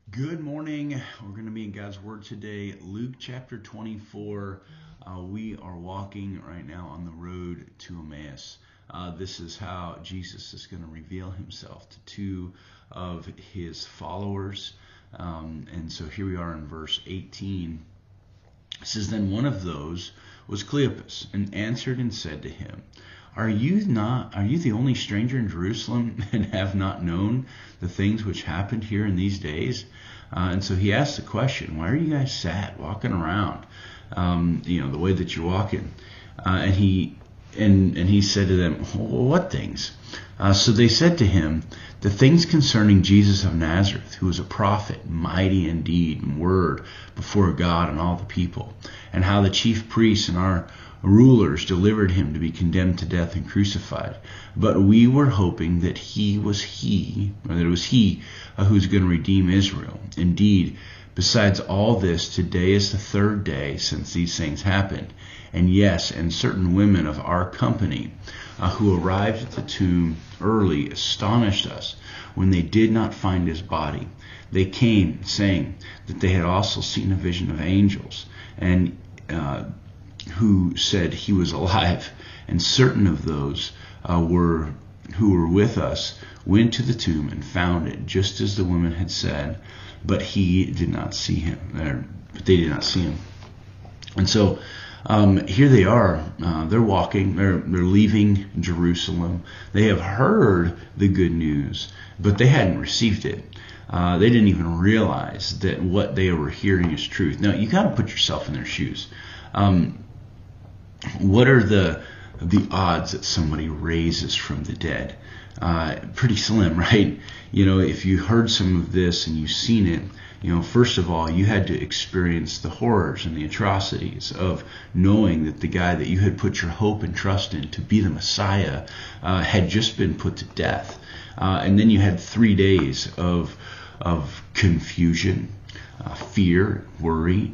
Good morning. We're going to be in God's Word today, Luke chapter 24. We are walking right now on the road to Emmaus. This is how Jesus is going to reveal himself to two of his followers. And so here we are in verse 18. It says, "Then one of those was Cleopas, and answered and said to him, Are you the only stranger in Jerusalem, and have not known the things which happened here in these days?" And so he asked the question, "Why are you guys sad, walking around, the way that you're walking?" And he said to them, "Well, what things?" So they said to him, "The things concerning Jesus of Nazareth, who was a prophet, mighty in deed and word before God and all the people, and how the chief priests and our rulers delivered him to be condemned to death and crucified. But we were hoping that it was he who's going to redeem Israel. Indeed, besides all this, today is the third day since these things happened. And yes, and certain women of our company who arrived at the tomb early astonished us when they did not find his body. They came, saying that they had also seen a vision of angels, and who said he was alive. And certain of those who were with us went to the tomb and found it just as the woman had said, but they did not see him. And so here they are. They're walking. They're leaving Jerusalem. They have heard the good news, but they hadn't received it. They didn't even realize that what they were hearing is truth. Now, you got to put yourself in their shoes. What are the odds that somebody raises from the dead? Pretty slim, right? If you heard some of this and you've seen it, first of all, you had to experience the horrors and the atrocities of knowing that the guy that you had put your hope and trust in to be the Messiah had just been put to death. And then you had 3 days of confusion, fear, worry.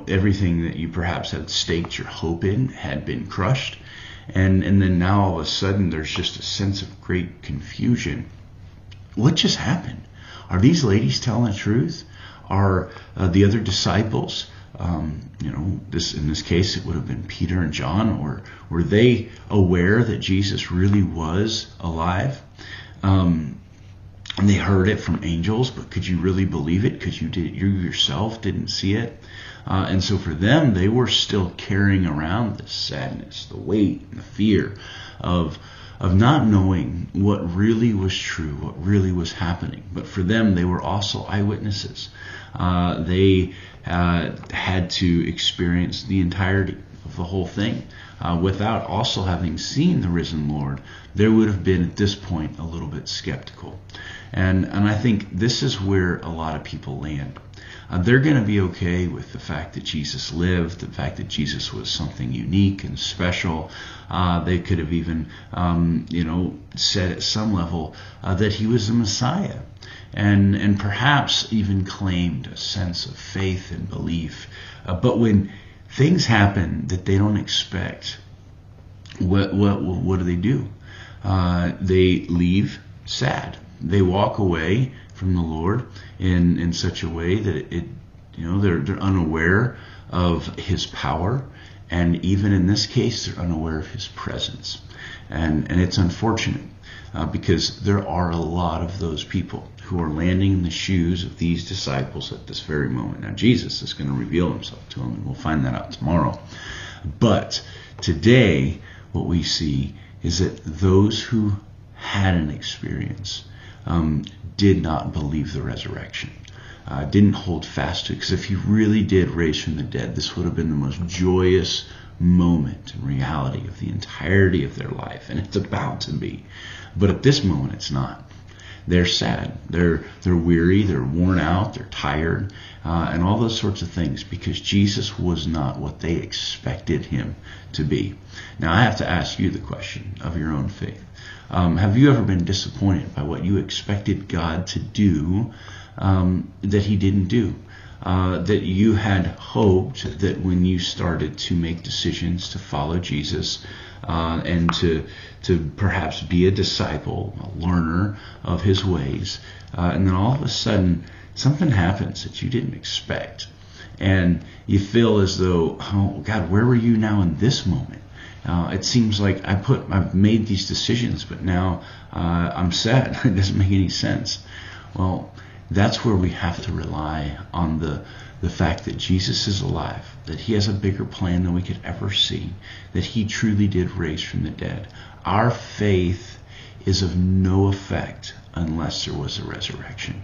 Everything that you perhaps had staked your hope in had been crushed. And then now all of a sudden there's just a sense of great confusion. What just happened? Are these ladies telling the truth? Are the other disciples, in this case it would have been Peter and John, or were they aware that Jesus really was alive? And they heard it from angels, but could you really believe it? Because you yourself didn't see it. And so for them, they were still carrying around this sadness, the weight, and the fear of not knowing what really was true, what really was happening. But for them, they were also eyewitnesses. They had to experience the entirety of the whole thing. Without also having seen the risen Lord, there would have been at this point a little bit skeptical. And I think this is where a lot of people land. They're going to be okay with the fact that Jesus lived, the fact that Jesus was something unique and special. They could have even, said at some level that he was the Messiah, and perhaps even claimed a sense of faith and belief. But when things happen that they don't expect, what do? They leave sad. They walk away from the Lord in such a way that they're unaware of his power, and even in this case they're unaware of his presence. And it's unfortunate because there are a lot of those people who are landing in the shoes of these disciples at this very moment. Now Jesus is going to reveal himself to them, and we'll find that out tomorrow. But today what we see is that those who had an experience did not believe the resurrection, didn't hold fast to it. Because if he really did raise from the dead, this would have been the most joyous moment in reality of the entirety of their life, and it's about to be. But at this moment, it's not. They're sad. They're weary. They're worn out. They're tired, and all those sorts of things, because Jesus was not what they expected him to be. Now, I have to ask you the question of your own faith. Have you ever been disappointed by what you expected God to do that he didn't do? that you had hoped that when you started to make decisions to follow Jesus and to perhaps be a disciple, a learner of his ways, and then all of a sudden something happens that you didn't expect, and you feel as though, oh God, where were you now in this moment? It seems like I've made these decisions, but now I'm sad. It doesn't make any sense. Well, that's where we have to rely on the fact that Jesus is alive, that he has a bigger plan than we could ever see, that he truly did raise from the dead. Our faith is of no effect unless there was a resurrection.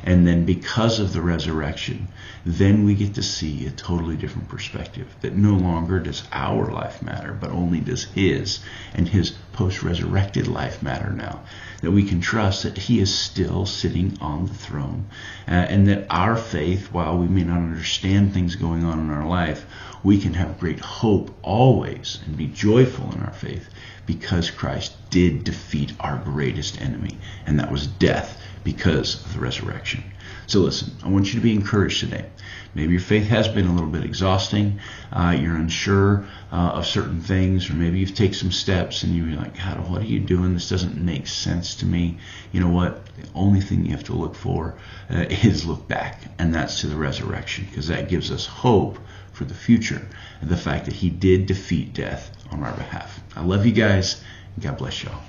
And then because of the resurrection, then we get to see a totally different perspective, that no longer does our life matter, but only does his, and his post-resurrected life matter now. That we can trust that he is still sitting on the throne, and that our faith, while we may not understand things going on in our life, we can have great hope always and be joyful in our faith because Christ did defeat our greatest enemy, and that was death, because of the resurrection. So listen, I want you to be encouraged today. Maybe your faith has been a little bit exhausting. You're unsure of certain things, or maybe you've taken some steps and you're like, God, what are you doing? This doesn't make sense to me. You know what? The only thing you have to look for is look back, and that's to the resurrection, because that gives us hope for the future, and the fact that he did defeat death on our behalf. I love you guys, and God bless y'all.